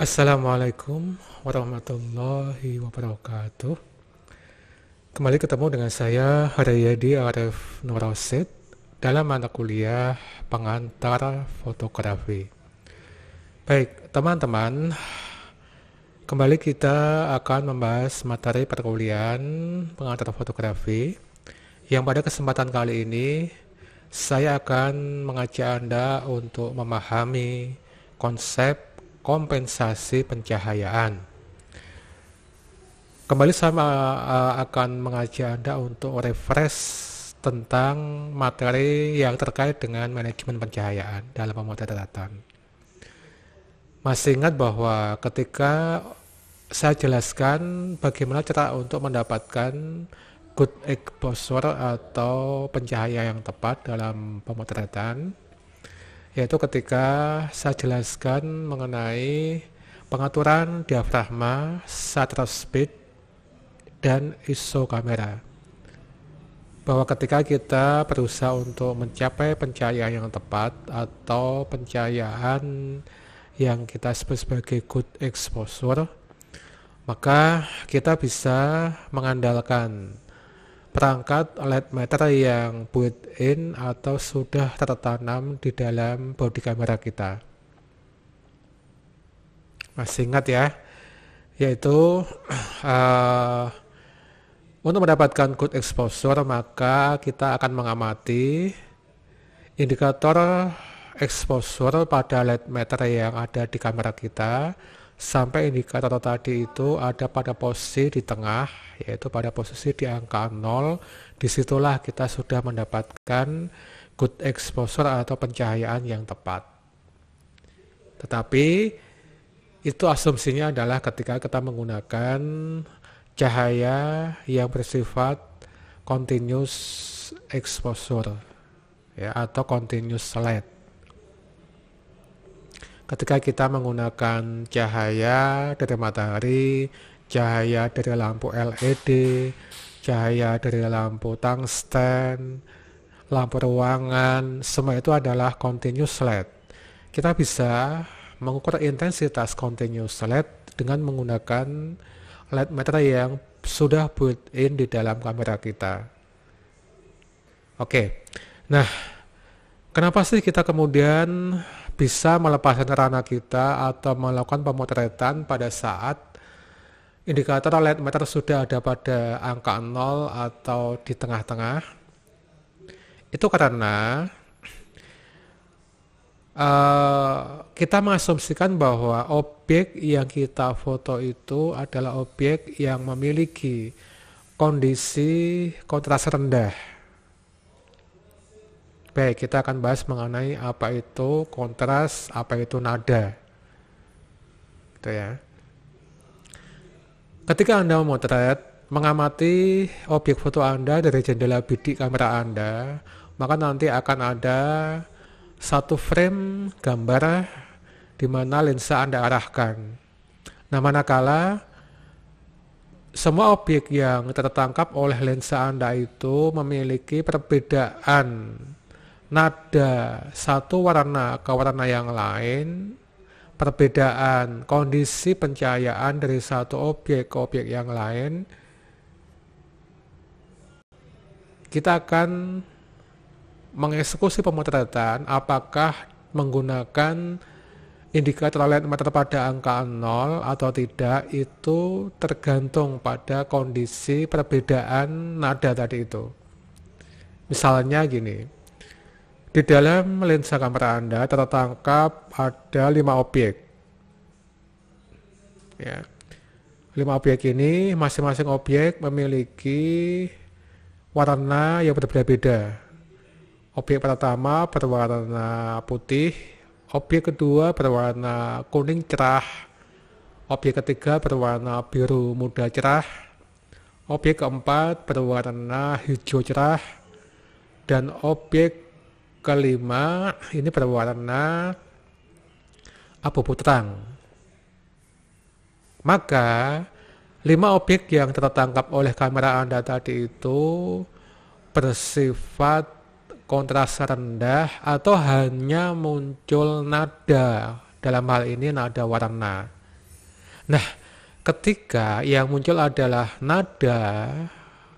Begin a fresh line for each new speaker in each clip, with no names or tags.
Assalamualaikum warahmatullahi wabarakatuh. Kembali ketemu dengan saya Haryadi Arif Nurasid dalam mata kuliah pengantar fotografi. Baik, teman-teman, kembali kita akan membahas materi perkuliahan pengantar fotografi yang pada kesempatan kali ini saya akan mengajak Anda untuk memahami konsep kompensasi pencahayaan. Kembali saya akan mengajak Anda untuk refresh tentang materi yang terkait dengan manajemen pencahayaan dalam pemotretan. Masih ingat bahwa ketika saya jelaskan bagaimana cara untuk mendapatkan good exposure atau pencahayaan yang tepat dalam pemotretan, yaitu ketika saya jelaskan mengenai pengaturan diafragma, shutter speed, dan ISO kamera. Bahwa ketika kita berusaha untuk mencapai pencahayaan yang tepat atau pencahayaan yang kita sebut sebagai good exposure, maka kita bisa mengandalkan perangkat LED meter yang built-in atau sudah tertanam di dalam bodi kamera kita. Masih ingat ya? Yaitu untuk mendapatkan good exposure maka kita akan mengamati indikator exposure pada LED meter yang ada di kamera kita sampai indikator tadi itu ada pada posisi di tengah, yaitu pada posisi di angka 0. Disitulah kita sudah mendapatkan good exposure atau pencahayaan yang tepat. Tetapi itu asumsinya adalah ketika kita menggunakan cahaya yang bersifat continuous exposure ya, atau continuous LED. Ketika kita menggunakan cahaya dari matahari, cahaya dari lampu LED, cahaya dari lampu tungsten, lampu ruangan, semua itu adalah continuous LED. Kita bisa mengukur intensitas continuous LED dengan menggunakan LED meter yang sudah built-in di dalam kamera kita. Oke, nah kenapa sih kita kemudian bisa melepaskan rana kita atau melakukan pemotretan pada saat indikator LED meter sudah ada pada angka 0 atau di tengah-tengah? Itu karena kita mengasumsikan bahwa objek yang kita foto itu adalah objek yang memiliki kondisi kontras rendah. Baik, kita akan bahas mengenai apa itu kontras, apa itu nada. Gitu ya. Ketika Anda memotret, mengamati objek foto Anda dari jendela bidik kamera Anda, maka nanti akan ada satu frame gambar di mana lensa Anda arahkan. Nah, manakala semua objek yang tertangkap oleh lensa Anda itu memiliki perbedaan nada satu warna ke warna yang lain, perbedaan kondisi pencahayaan dari satu objek ke objek yang lain, kita akan mengeksekusi pemotretan apakah menggunakan indikator LED meter pada angka 0 atau tidak, itu tergantung pada kondisi perbedaan nada tadi itu. Misalnya gini, di dalam lensa kamera Anda tertangkap ada 5 objek. Ya. 5 objek ini masing-masing objek memiliki warna yang berbeda-beda. Objek pertama berwarna putih, objek kedua berwarna kuning cerah, objek ketiga berwarna biru muda cerah, objek keempat berwarna hijau cerah, dan objek kelima ini berwarna abu-abu terang. Maka 5 objek yang tertangkap oleh kamera Anda tadi itu bersifat kontras rendah atau hanya muncul nada, dalam hal ini nada warna. Nah, ketika yang muncul adalah nada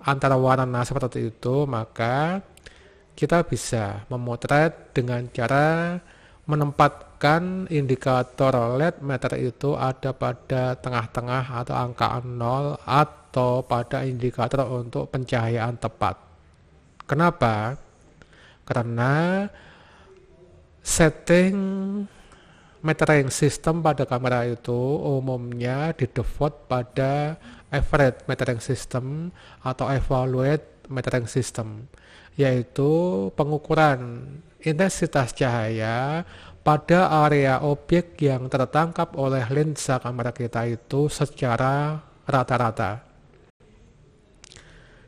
antara warna seperti itu, maka kita bisa memotret dengan cara menempatkan indikator LED meter itu ada pada tengah-tengah atau angka 0 atau pada indikator untuk pencahayaan tepat. Kenapa? Karena setting metering system pada kamera itu umumnya di default pada average metering system atau evaluate metering system, yaitu pengukuran intensitas cahaya pada area objek yang tertangkap oleh lensa kamera kita itu secara rata-rata.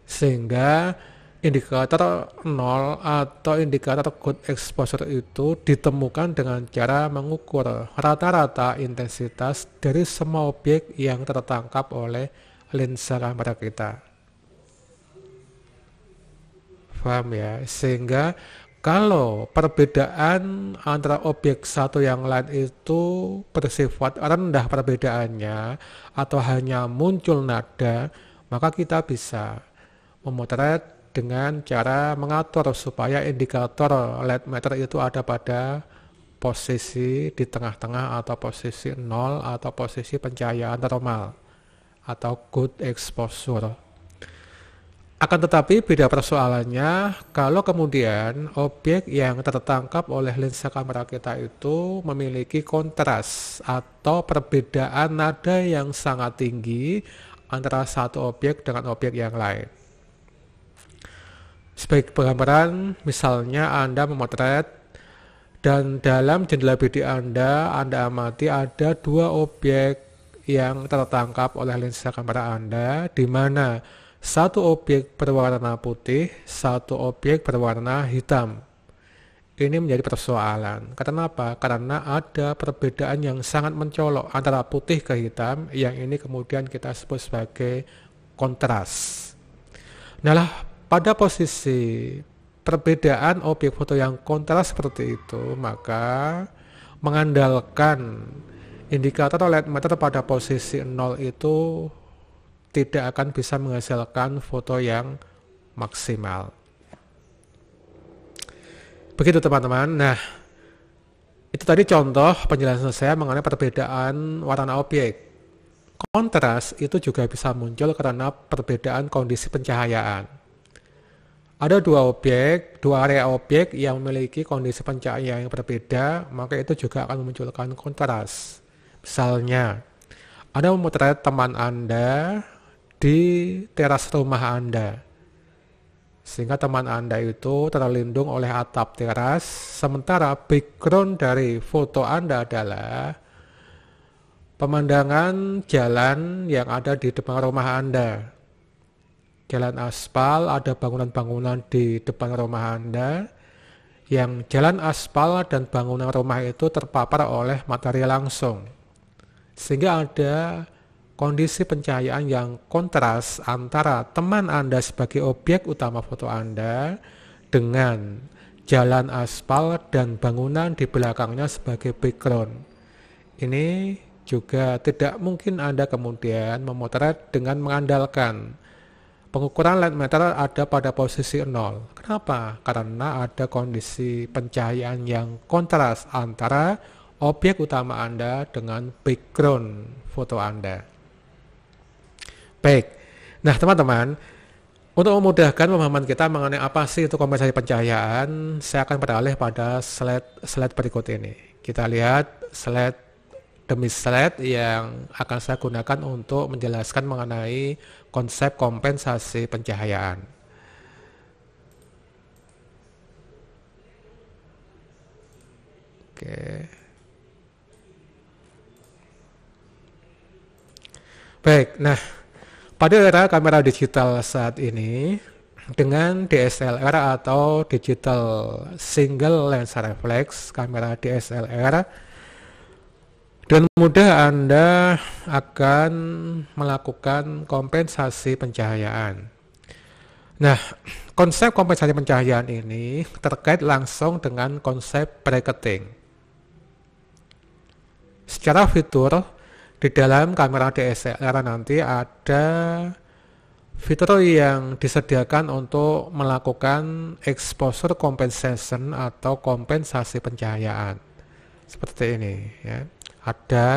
Sehingga indikator 0 atau indikator good exposure itu ditemukan dengan cara mengukur rata-rata intensitas dari semua objek yang tertangkap oleh lensa kamera kita. Paham ya? Sehingga kalau perbedaan antara objek satu yang lain itu bersifat rendah perbedaannya atau hanya muncul nada, maka kita bisa memotret dengan cara mengatur supaya indikator LED meter itu ada pada posisi di tengah-tengah atau posisi 0 atau posisi pencahayaan normal atau good exposure. Akan tetapi beda persoalannya kalau kemudian objek yang tertangkap oleh lensa kamera kita itu memiliki kontras atau perbedaan nada yang sangat tinggi antara satu objek dengan objek yang lain. Sebagai gambaran, misalnya Anda memotret dan dalam jendela bidik Anda amati ada dua objek yang tertangkap oleh lensa kamera Anda, di mana satu objek berwarna putih, satu objek berwarna hitam. Ini menjadi persoalan. Kenapa? Karena ada perbedaan yang sangat mencolok antara putih ke hitam, yang ini kemudian kita sebut sebagai kontras. Nah, pada posisi perbedaan objek foto yang kontras seperti itu, maka mengandalkan indikator LED meter pada posisi 0 itu tidak akan bisa menghasilkan foto yang maksimal. Begitu teman-teman. Nah, itu tadi contoh penjelasan saya mengenai perbedaan warna objek. Kontras itu juga bisa muncul karena perbedaan kondisi pencahayaan. Ada dua area objek yang memiliki kondisi pencahayaan yang berbeda, maka itu juga akan memunculkan kontras. Misalnya, Anda memotret teman Anda di teras rumah Anda, sehingga teman Anda itu terlindung oleh atap teras, sementara background dari foto Anda adalah pemandangan jalan yang ada di depan rumah Anda. Jalan aspal, ada bangunan-bangunan di depan rumah Anda, yang jalan aspal dan bangunan rumah itu terpapar oleh matahari langsung, sehingga ada kondisi pencahayaan yang kontras antara teman Anda sebagai objek utama foto Anda dengan jalan aspal dan bangunan di belakangnya sebagai background. Ini juga tidak mungkin Anda kemudian memotret dengan mengandalkan pengukuran LED meter ada pada posisi 0. Kenapa? Karena ada kondisi pencahayaan yang kontras antara objek utama Anda dengan background foto Anda. Baik, nah teman-teman, untuk memudahkan pemahaman kita mengenai apa sih itu kompensasi pencahayaan, saya akan beralih pada slide berikut ini. Kita lihat slide demi slide yang akan saya gunakan untuk menjelaskan mengenai konsep kompensasi pencahayaan. Oke. Baik, nah pada era kamera digital saat ini dengan DSLR atau Digital Single Lens Reflex, kamera DSLR, dengan mudah Anda akan melakukan kompensasi pencahayaan. Nah, konsep kompensasi pencahayaan ini terkait langsung dengan konsep bracketing. Secara fitur, Di dalam kamera DSLR nanti ada fitur yang disediakan untuk melakukan exposure compensation atau kompensasi pencahayaan. Seperti ini ya. Ada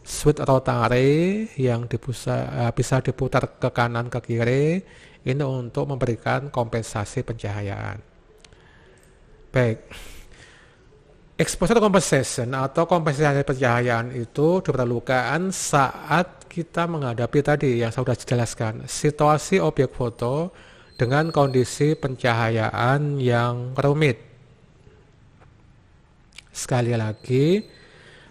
switch rotary yang bisa diputar ke kanan ke kiri, ini untuk memberikan kompensasi pencahayaan. Baik, exposure compensation atau kompensasi pencahayaan itu diperlukan saat kita menghadapi tadi yang saya sudah jelaskan, situasi objek foto dengan kondisi pencahayaan yang rumit. Sekali lagi,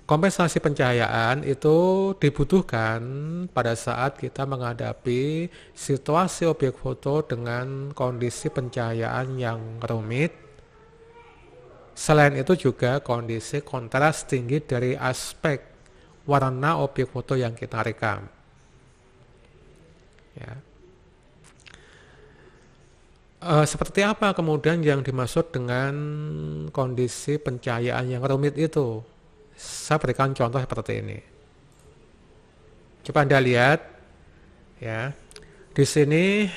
kompensasi pencahayaan itu dibutuhkan pada saat kita menghadapi situasi objek foto dengan kondisi pencahayaan yang rumit. Selain itu juga kondisi kontras tinggi dari aspek warna objek foto yang kita rekam. Ya. Seperti apa kemudian yang dimaksud dengan kondisi pencahayaan yang rumit itu? Saya berikan contoh seperti ini. Coba Anda lihat, ya. Di sini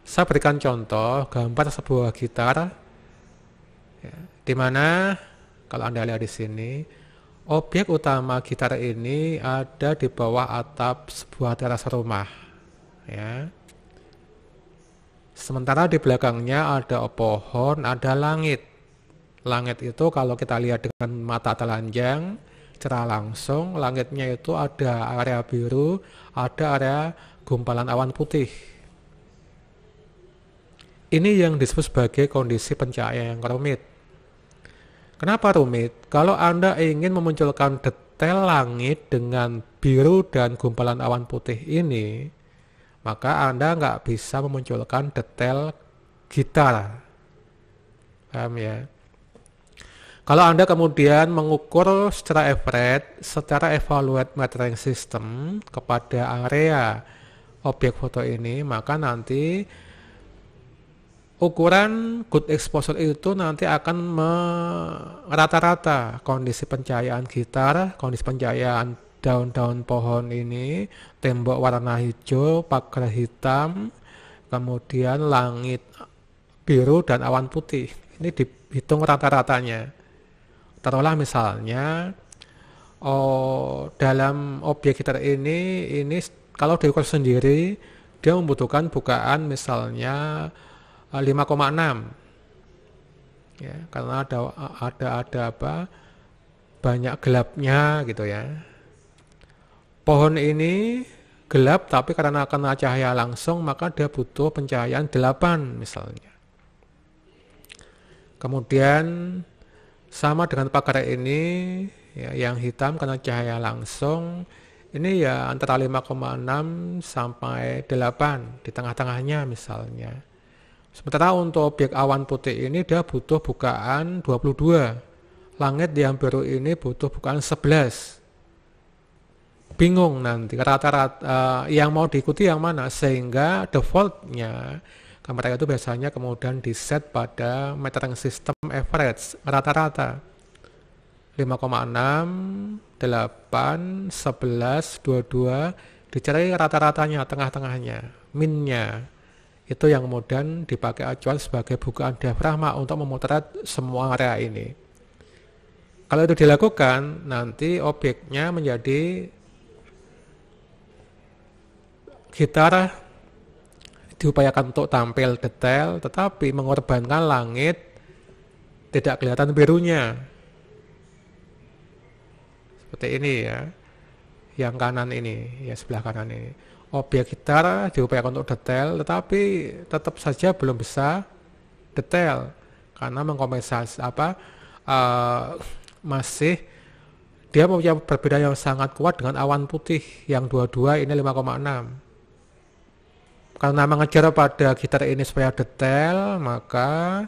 saya berikan contoh gambar sebuah gitar, ya, di mana kalau Anda lihat di sini, objek utama gitar ini ada di bawah atap sebuah teras rumah, ya. Sementara di belakangnya ada pohon, ada langit. Langit itu kalau kita lihat dengan mata telanjang, secara langsung, langitnya itu ada area biru, ada area gumpalan awan putih. Ini yang disebut sebagai kondisi pencahayaan yang rumit. Kenapa rumit? Kalau Anda ingin memunculkan detail langit dengan biru dan gumpalan awan putih ini, maka Anda nggak bisa memunculkan detail gitar. Paham ya? Kalau Anda kemudian mengukur secara average, secara evaluate metering system kepada area objek foto ini, maka nanti ukuran good exposure itu nanti akan rata-rata kondisi pencahayaan gitar, kondisi pencahayaan daun-daun pohon ini, tembok warna hijau, pagar hitam, kemudian langit biru dan awan putih. Ini dihitung rata-ratanya. Taruhlah misalnya dalam objek gitar ini kalau diukur sendiri dia membutuhkan bukaan misalnya 5,6, ya, karena ada apa, banyak gelapnya gitu ya. Pohon ini gelap tapi karena kena cahaya langsung maka dia butuh pencahayaan 8 misalnya. Kemudian sama dengan pagar ini, ya, yang hitam kena cahaya langsung, ini ya antara 5,6 sampai 8 di tengah-tengahnya misalnya. Sementara untuk objek awan putih ini dia butuh bukaan 22. Langit yang biru ini butuh bukaan 11. Bingung nanti rata-rata yang mau diikuti yang mana, sehingga defaultnya kamera itu biasanya kemudian di set pada metering system average rata-rata 5,6, 8, 11, 22, dicari rata-ratanya, tengah-tengahnya, minnya. Itu yang kemudian dipakai acuan sebagai bukaan diafragma untuk memotret semua area ini. Kalau itu dilakukan, nanti objeknya menjadi gitar diupayakan untuk tampil detail, tetapi mengorbankan langit tidak kelihatan birunya. Seperti ini ya, yang kanan ini, ya sebelah kanan ini. Objek gitar diupayakan untuk detail, tetapi tetap saja belum bisa detail karena mengkompensasi masih dia punya perbedaan yang sangat kuat dengan awan putih yang 22 ini 5,6. Karena mengejar pada gitar ini supaya detail, maka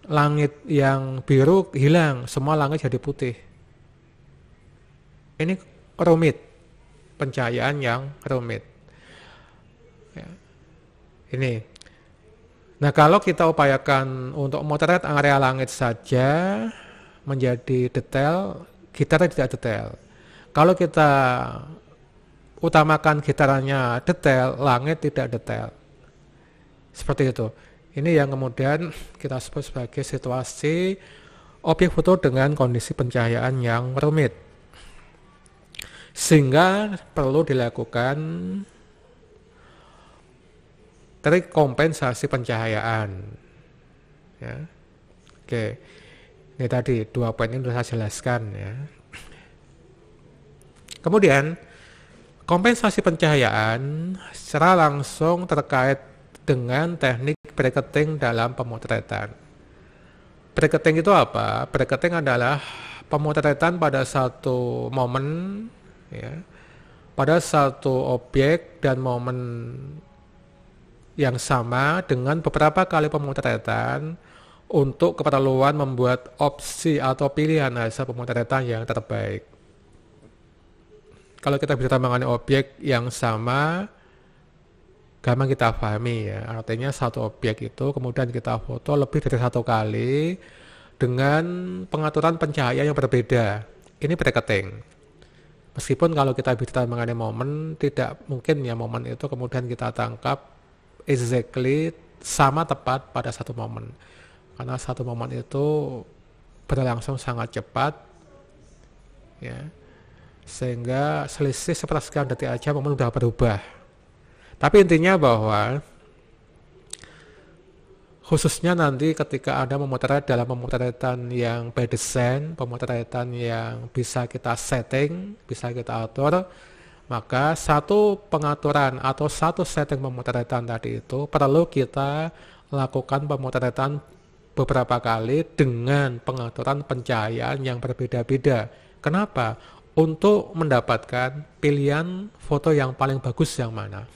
langit yang biru hilang, semua langit jadi putih. Ini rumit, pencahayaan yang rumit. Ya. Ini. Nah, kalau kita upayakan untuk memotret area langit saja menjadi detail, gitar tidak detail. Kalau kita utamakan gitarannya detail, langit tidak detail. Seperti itu. Ini yang kemudian kita sebut sebagai situasi objek foto dengan kondisi pencahayaan yang rumit. Sehingga perlu dilakukan trik kompensasi pencahayaan. Ya. Oke, ini tadi 2 poin ini sudah saya jelaskan ya. Kemudian kompensasi pencahayaan secara langsung terkait dengan teknik bracketing dalam pemotretan. Bracketing itu apa? Bracketing adalah pemotretan pada satu momen, ya, pada satu objek dan momen yang sama dengan beberapa kali pemotretan untuk keperluan membuat opsi atau pilihan hasil pemotretan yang terbaik. Kalau kita bicara mengenai objek yang sama, gampang kita pahami ya. Artinya satu objek itu kemudian kita foto lebih dari satu kali dengan pengaturan pencahayaan yang berbeda. Ini bracketing. Meskipun kalau kita bicara mengenai momen, tidak mungkin ya momen itu kemudian kita tangkap exactly sama tepat pada satu momen, karena satu momen itu berlangsung sangat cepat ya, sehingga selisih sepersekian detik aja momen sudah berubah. Tapi intinya bahwa khususnya nanti ketika ada memotret dalam pemotretan yang by design, pemotretan yang bisa kita setting, bisa kita atur, maka satu pengaturan atau satu setting pemotretan tadi itu perlu kita lakukan pemotretan beberapa kali dengan pengaturan pencahayaan yang berbeda-beda. Kenapa? Untuk mendapatkan pilihan foto yang paling bagus yang mana.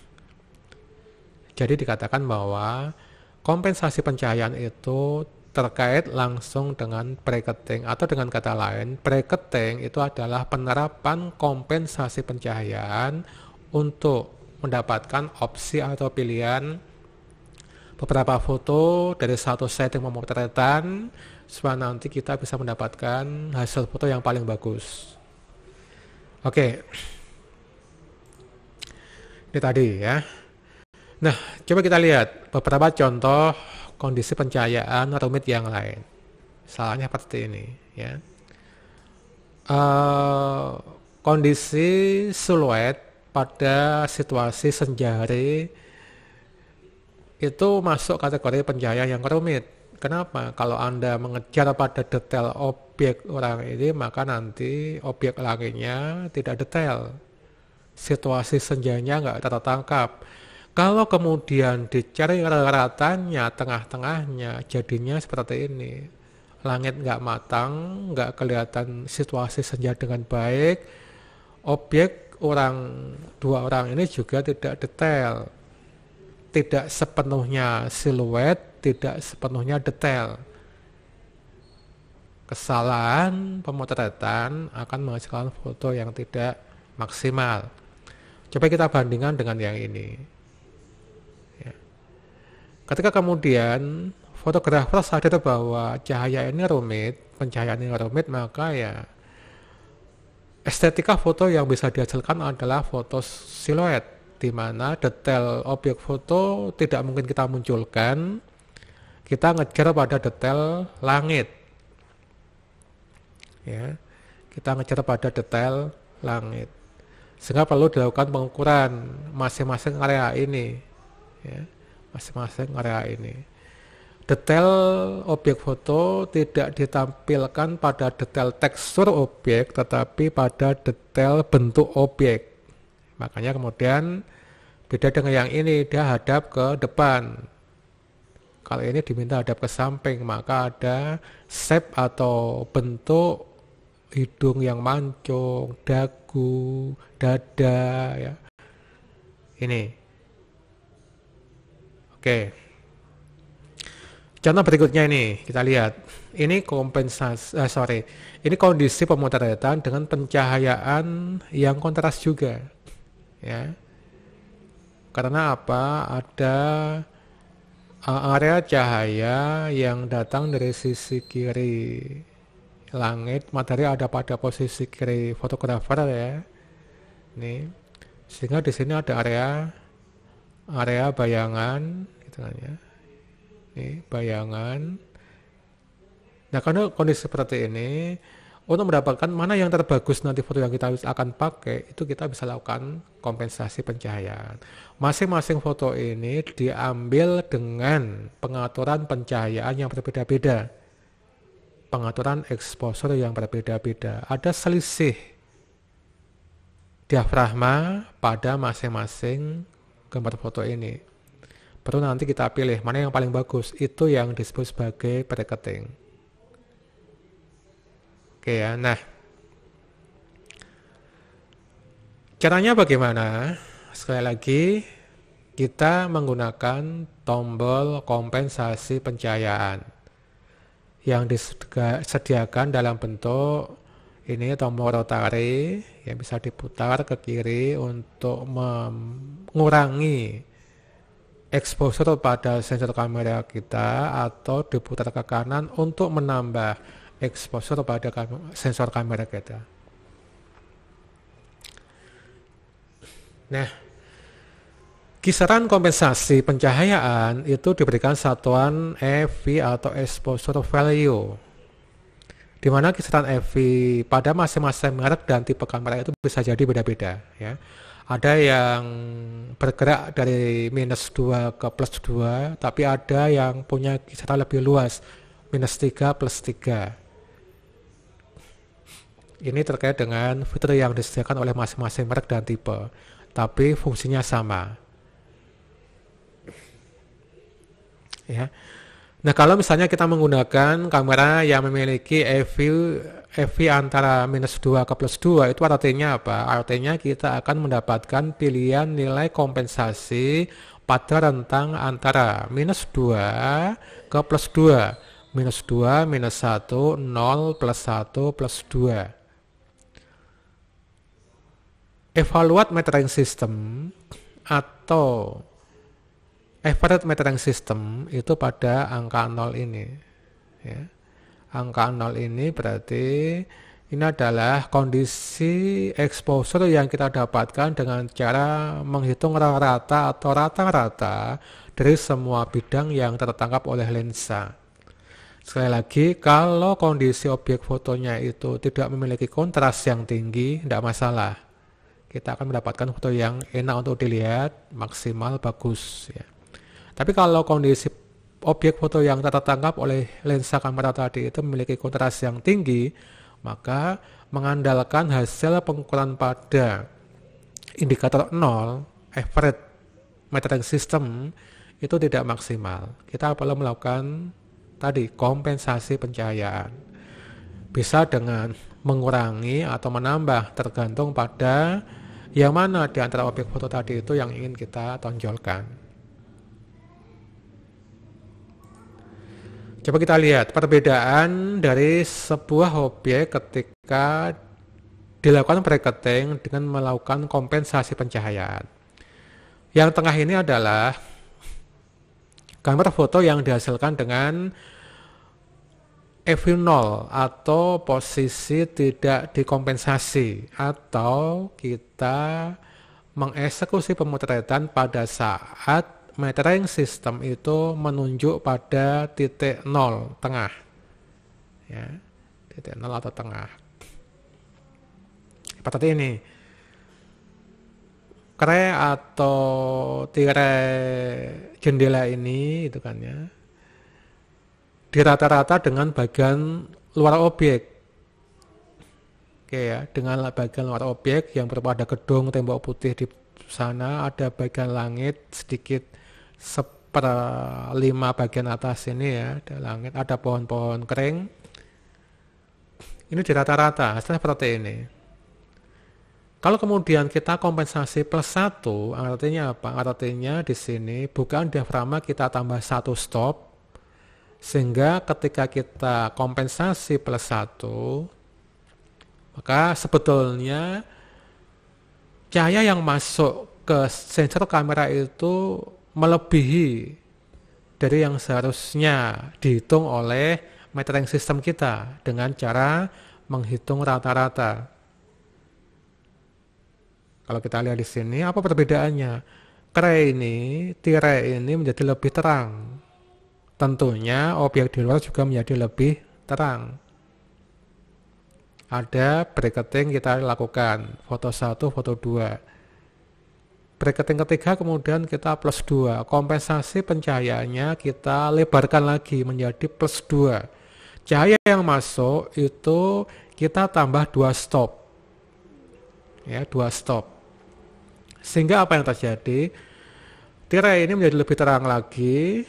Jadi dikatakan bahwa kompensasi pencahayaan itu terkait langsung dengan bracketing, atau dengan kata lain, bracketing itu adalah penerapan kompensasi pencahayaan untuk mendapatkan opsi atau pilihan beberapa foto dari satu setting pemotretan supaya nanti kita bisa mendapatkan hasil foto yang paling bagus. Oke, ini tadi ya. Nah, coba kita lihat beberapa contoh kondisi pencahayaan rumit yang lain. Misalnya seperti ini ya. Kondisi siluet pada situasi senja hari itu masuk kategori pencahayaan yang rumit. Kenapa? Kalau Anda mengejar pada detail objek orang ini, maka nanti objek langitnya tidak detail. Situasi senjanya nggak tertangkap. Kalau kemudian dicari rata-ratanya, tengah-tengahnya, jadinya seperti ini. Langit nggak matang, nggak kelihatan situasi senja dengan baik. Objek dua orang ini juga tidak detail. Tidak sepenuhnya siluet, tidak sepenuhnya detail. Kesalahan pemotretan akan menghasilkan foto yang tidak maksimal. Coba kita bandingkan dengan yang ini. Ketika kemudian fotografer sadar bahwa cahaya ini rumit, pencahayaan ini rumit, maka ya estetika foto yang bisa dihasilkan adalah foto siluet, di mana detail objek foto tidak mungkin kita munculkan. Kita ngejar pada detail langit. Ya, kita ngejar pada detail langit. Sehingga perlu dilakukan pengukuran masing-masing area ini. Ya. Masing-masing area ini. Detail objek foto tidak ditampilkan pada detail tekstur objek, tetapi pada detail bentuk objek. Makanya kemudian beda dengan yang ini, dia hadap ke depan. Kalau ini diminta hadap ke samping, maka ada shape atau bentuk hidung yang mancung, dagu, dada, ya. Ini. Oke. Contoh berikutnya ini kita lihat. Ini ini kondisi pemotretan dengan pencahayaan yang kontras juga, ya. Karena apa? Ada area cahaya yang datang dari sisi kiri, langit, matahari ada pada posisi kiri fotografer ya. Nih, sehingga di sini ada area bayangan, gitu kan ya. Nih, bayangan. Nah, karena kondisi seperti ini, untuk mendapatkan mana yang terbagus nanti foto yang kita akan pakai, itu kita bisa lakukan kompensasi pencahayaan. Masing-masing foto ini diambil dengan pengaturan pencahayaan yang berbeda-beda. Pengaturan exposure yang berbeda-beda. Ada selisih diafragma pada masing-masing gambar foto ini. Baru nanti kita pilih mana yang paling bagus. Itu yang disebut sebagai bracketing. Oke ya, nah caranya bagaimana? Sekali lagi, kita menggunakan tombol kompensasi pencahayaan yang disediakan dalam bentuk ini tombol rotari yang bisa diputar ke kiri untuk mengurangi exposure pada sensor kamera kita, atau diputar ke kanan untuk menambah exposure pada sensor kamera kita. Nah, kisaran kompensasi pencahayaan itu diberikan satuan EV atau exposure value, di mana kisaran EV pada masing-masing merek dan tipe kamera itu bisa jadi beda-beda ya. Ada yang bergerak dari -2 ke +2, tapi ada yang punya kisaran lebih luas, -3 +3. Ini terkait dengan fitur yang disediakan oleh masing-masing merek dan tipe, tapi fungsinya sama ya. Nah, kalau misalnya kita menggunakan kamera yang memiliki EV antara -2 ke +2, itu artinya apa? Artinya kita akan mendapatkan pilihan nilai kompensasi pada rentang antara -2 ke +2, -2, -1, 0, +1, +2. Evaluate metering system atau average metering system itu pada angka 0 ini ya. Angka 0 ini berarti ini adalah kondisi exposure yang kita dapatkan dengan cara menghitung rata atau rata-rata dari semua bidang yang tertangkap oleh lensa. Sekali lagi, kalau kondisi objek fotonya itu tidak memiliki kontras yang tinggi, tidak masalah. Kita akan mendapatkan foto yang enak untuk dilihat, maksimal, bagus ya. Tapi kalau kondisi objek foto yang tertangkap oleh lensa kamera tadi itu memiliki kontras yang tinggi, maka mengandalkan hasil pengukuran pada indikator 0, average metering system, itu tidak maksimal. Kita perlu melakukan tadi kompensasi pencahayaan. Bisa dengan mengurangi atau menambah tergantung pada yang mana di antara objek foto tadi itu yang ingin kita tonjolkan. Coba kita lihat perbedaan dari sebuah objek ketika dilakukan bracketing dengan melakukan kompensasi pencahayaan. Yang tengah ini adalah gambar foto yang dihasilkan dengan EV 0 atau posisi tidak dikompensasi, atau kita mengeksekusi pemotretan pada saat metering system itu menunjuk pada titik 0 tengah ya, titik 0 atau tengah. Seperti ini, kre atau tirai jendela ini itu kan ya, di rata-rata dengan bagian luar objek. Oke ya, dengan bagian luar objek yang berupa ada gedung, tembok putih di sana, ada bagian langit sedikit 1/5 bagian atas ini ya, ada langit, ada pohon-pohon kering. Ini di rata-rata seperti ini. Kalau kemudian kita kompensasi +1, artinya apa? Artinya di sini bukan diafragma kita tambah 1 stop, sehingga ketika kita kompensasi +1, maka sebetulnya cahaya yang masuk ke sensor kamera itu melebihi dari yang seharusnya dihitung oleh metering system kita dengan cara menghitung rata-rata. Kalau kita lihat di sini, apa perbedaannya? Tirai ini menjadi lebih terang. Tentunya objek di luar juga menjadi lebih terang. Ada bracketing kita lakukan, foto 1, foto 2. Bracketing ketiga kemudian kita plus 2. Kompensasi pencahayaannya kita lebarkan lagi menjadi plus 2. Cahaya yang masuk itu kita tambah 2 stop. Ya, 2 stop. Sehingga apa yang terjadi? Tirai ini menjadi lebih terang lagi,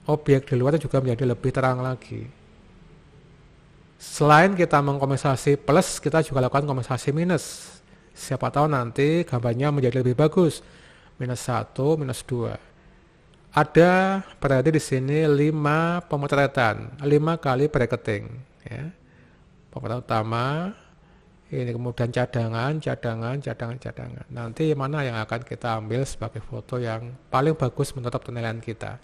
objek di luar juga menjadi lebih terang lagi. Selain kita mengkompensasi plus, kita juga lakukan kompensasi minus. Siapa tahu nanti gambarnya menjadi lebih bagus. Minus 1, minus 2. Ada berarti di sini 5 pemotretan, 5 kali bracketing. Ya. Pemotretan utama, ini kemudian cadangan. Nanti mana yang akan kita ambil sebagai foto yang paling bagus menurut penilaian kita.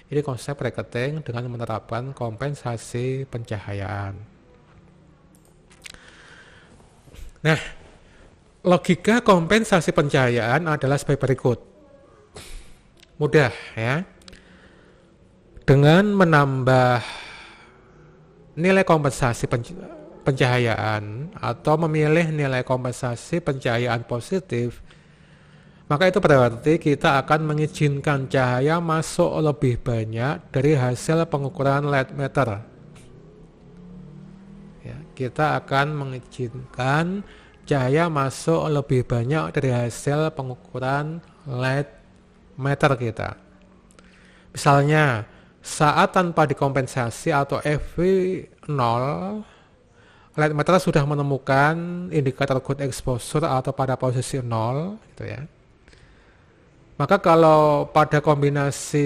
Ini konsep bracketing dengan menerapkan kompensasi pencahayaan. Nah, logika kompensasi pencahayaan adalah sebagai berikut. Mudah ya. Dengan menambah nilai kompensasi pencahayaan atau memilih nilai kompensasi pencahayaan positif, maka itu berarti kita akan mengizinkan cahaya masuk lebih banyak dari hasil pengukuran light meter. Ya, kita akan mengizinkan cahaya masuk lebih banyak dari hasil pengukuran light meter kita. Misalnya, saat tanpa dikompensasi atau FV 0, light meter sudah menemukan indikator good exposure atau pada posisi 0, gitu ya. Maka kalau pada kombinasi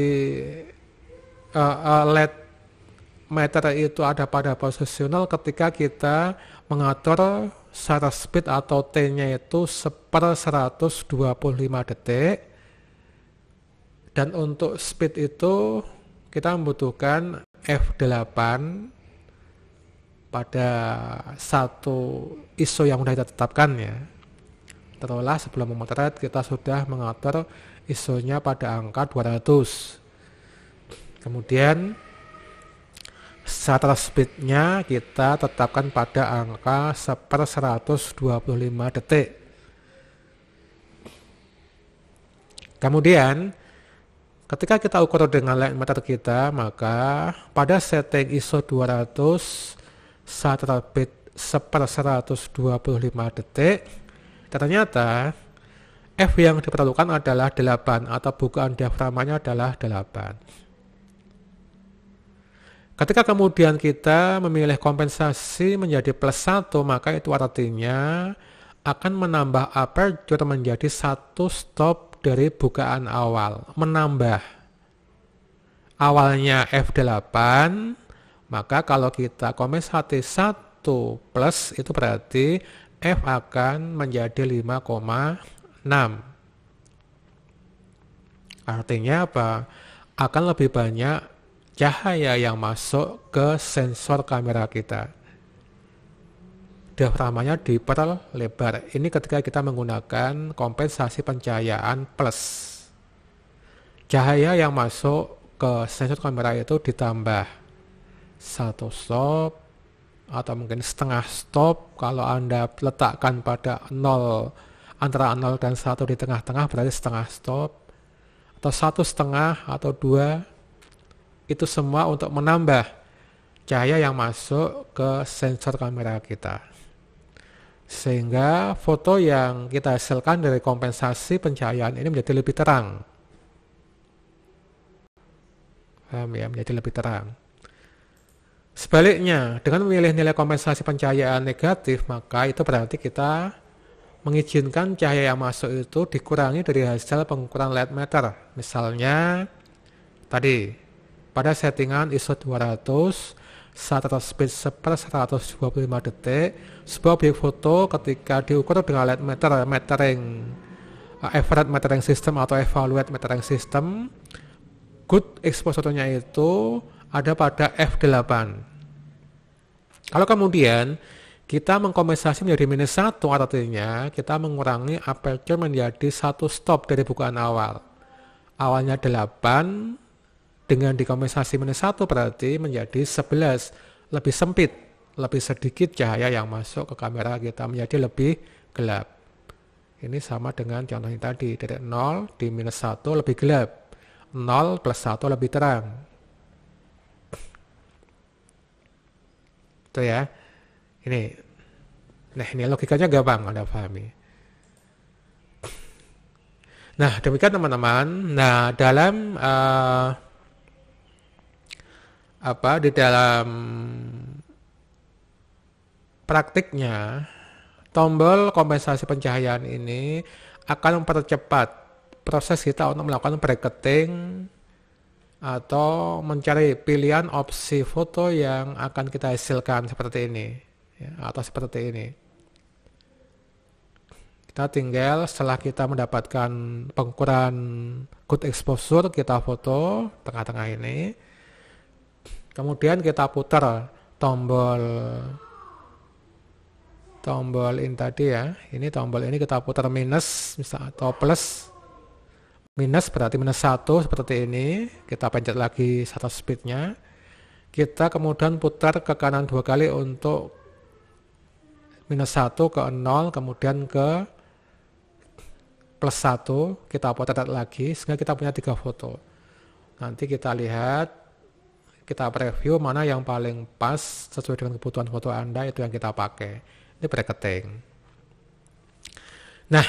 light meter itu ada pada posisi 0 ketika kita mengatur shutter speed atau T-nya itu 1/125 detik, dan untuk speed itu kita membutuhkan f8 pada satu ISO yang sudah kita tetapkan ya. Terulah sebelum memotret kita sudah mengatur ISO-nya pada angka 200. Kemudian shutter speed-nya kita tetapkan pada angka 1/125 detik. Kemudian ketika kita ukur dengan light meter kita, maka pada setting ISO 200 shutter speed 1/125 detik, ternyata F yang diperlukan adalah 8 atau bukaan diafragmanya adalah 8. Ketika kemudian kita memilih kompensasi menjadi plus 1, maka itu artinya akan menambah aperture menjadi 1 stop dari bukaan awal. Menambah. Awalnya f8, maka kalau kita kompensasi 1 plus itu berarti F akan menjadi 5,6. Artinya apa? Akan lebih banyak cahaya yang masuk ke sensor kamera kita. Diafragmanya diperlebar. Ini ketika kita menggunakan kompensasi pencahayaan plus. Cahaya yang masuk ke sensor kamera itu ditambah 1 stop atau mungkin setengah stop. Kalau Anda letakkan pada 0, antara 0 dan 1 di tengah-tengah berarti setengah stop, atau 1,5 atau 2. Itu semua untuk menambah cahaya yang masuk ke sensor kamera kita. Sehingga foto yang kita hasilkan dari kompensasi pencahayaan ini menjadi lebih terang. Paham ya? Menjadi lebih terang. Sebaliknya, dengan memilih nilai kompensasi pencahayaan negatif, maka itu berarti kita mengizinkan cahaya yang masuk itu dikurangi dari hasil pengukuran light meter. Misalnya, tadi, pada settingan ISO 200, shutter speed 1/125 detik, sebuah objek foto ketika diukur dengan light meter, average metering system atau evaluate metering system, good exposure-nya itu ada pada f8. Kalau kemudian kita mengkompensasi menjadi -1, artinya kita mengurangi aperture menjadi 1 stop dari bukaan awal. Awalnya 8, dengan dikompensasi -1 berarti menjadi 11, lebih sempit, lebih sedikit cahaya yang masuk ke kamera kita, menjadi lebih gelap. Ini sama dengan contoh yang tadi, dari 0 di -1 lebih gelap, 0 plus 1 lebih terang. Itu ya. Ini logikanya gampang Anda pahami. Nah, demikian teman-teman. Nah, di dalam praktiknya, tombol kompensasi pencahayaan ini akan mempercepat proses kita untuk melakukan bracketing atau mencari pilihan opsi foto yang akan kita hasilkan seperti ini, ya, atau seperti ini. Kita tinggal setelah kita mendapatkan pengukuran good exposure, kita foto tengah-tengah ini, kemudian kita putar tombol ini tadi ya, ini tombol ini kita putar minus atau plus. Minus berarti -1 seperti ini, kita pencet lagi shutter speednya, kita kemudian putar ke kanan 2 kali untuk -1 ke 0, kemudian ke +1, kita putar lagi sehingga kita punya 3 foto. Nanti kita lihat, kita preview mana yang paling pas sesuai dengan kebutuhan foto Anda, itu yang kita pakai. Ini bracketing. Nah,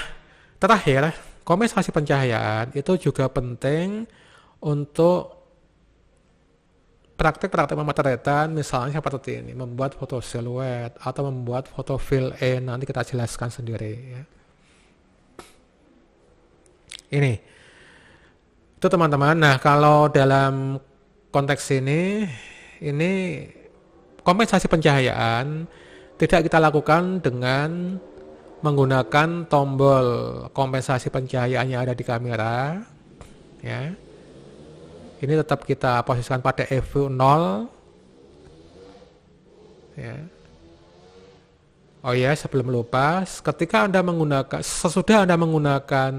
terakhir, kompensasi pencahayaan itu juga penting untuk praktek-praktek pemotretan, misalnya seperti ini, membuat foto siluet atau membuat foto fill in, nanti kita jelaskan sendiri ya. Ini itu teman-teman. Nah, kalau dalam konteks ini kompensasi pencahayaan tidak kita lakukan dengan menggunakan tombol kompensasi pencahayaan yang ada di kamera, ya. Ini tetap kita posisikan pada EV 0, ya. Oh ya, sebelum lupa, sesudah Anda menggunakan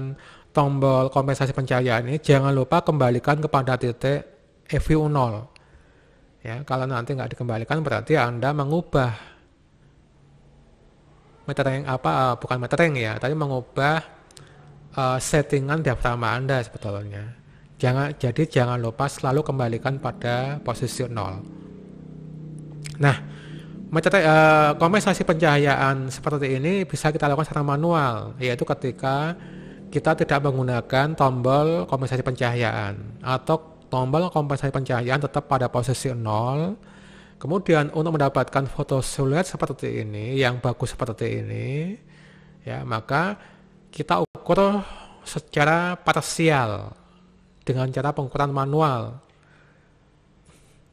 tombol kompensasi pencahayaan ini, jangan lupa kembalikan kepada titik EV 0. Ya, kalau nanti nggak dikembalikan berarti Anda mengubah bukan metering ya, tapi mengubah settingan diafragma Anda sebetulnya. Jangan lupa selalu kembalikan pada posisi 0. Nah, kompensasi pencahayaan seperti ini bisa kita lakukan secara manual, yaitu ketika kita tidak menggunakan tombol kompensasi pencahayaan atau tombol kompensasi pencahayaan tetap pada posisi 0. Kemudian untuk mendapatkan foto siluet seperti ini, yang bagus seperti ini, ya, maka kita ukur secara parsial dengan cara pengukuran manual.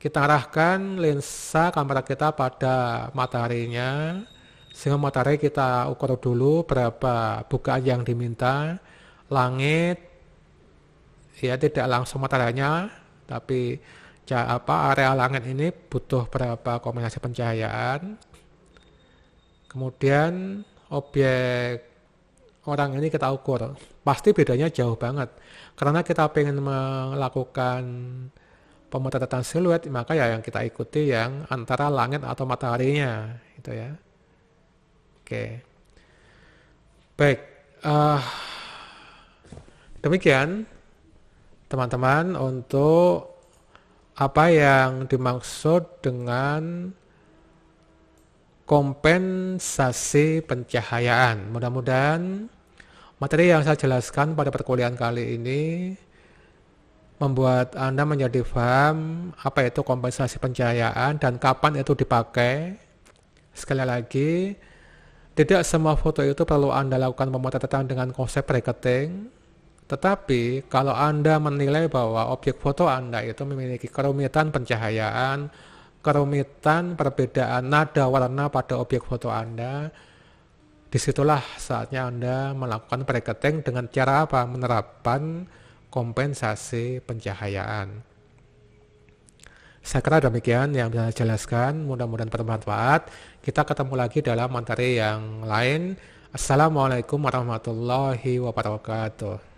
Kita arahkan lensa kamera kita pada mataharinya, sehingga matahari kita ukur dulu berapa bukaan yang diminta, langit, ya tidak langsung mataharinya, tapi area langit ini butuh berapa kombinasi pencahayaan. Kemudian objek orang ini kita ukur. Pasti bedanya jauh banget. Karena kita pengen melakukan pemotretan siluet, maka ya yang kita ikuti yang antara langit atau mataharinya, gitu ya. Oke. Baik. Demikian teman-teman untuk apa yang dimaksud dengan kompensasi pencahayaan. Mudah-mudahan materi yang saya jelaskan pada perkuliahan kali ini membuat Anda menjadi paham apa itu kompensasi pencahayaan dan kapan itu dipakai. Sekali lagi, tidak semua foto itu perlu Anda lakukan pemotretan dengan konsep bracketing. Tetapi kalau Anda menilai bahwa objek foto Anda itu memiliki kerumitan pencahayaan, kerumitan perbedaan nada warna pada objek foto Anda, disitulah saatnya Anda melakukan bracketing dengan cara apa? Menerapkan kompensasi pencahayaan. Saya kira demikian yang bisa saya jelaskan, mudah-mudahan bermanfaat. Kita ketemu lagi dalam materi yang lain. Assalamualaikum warahmatullahi wabarakatuh.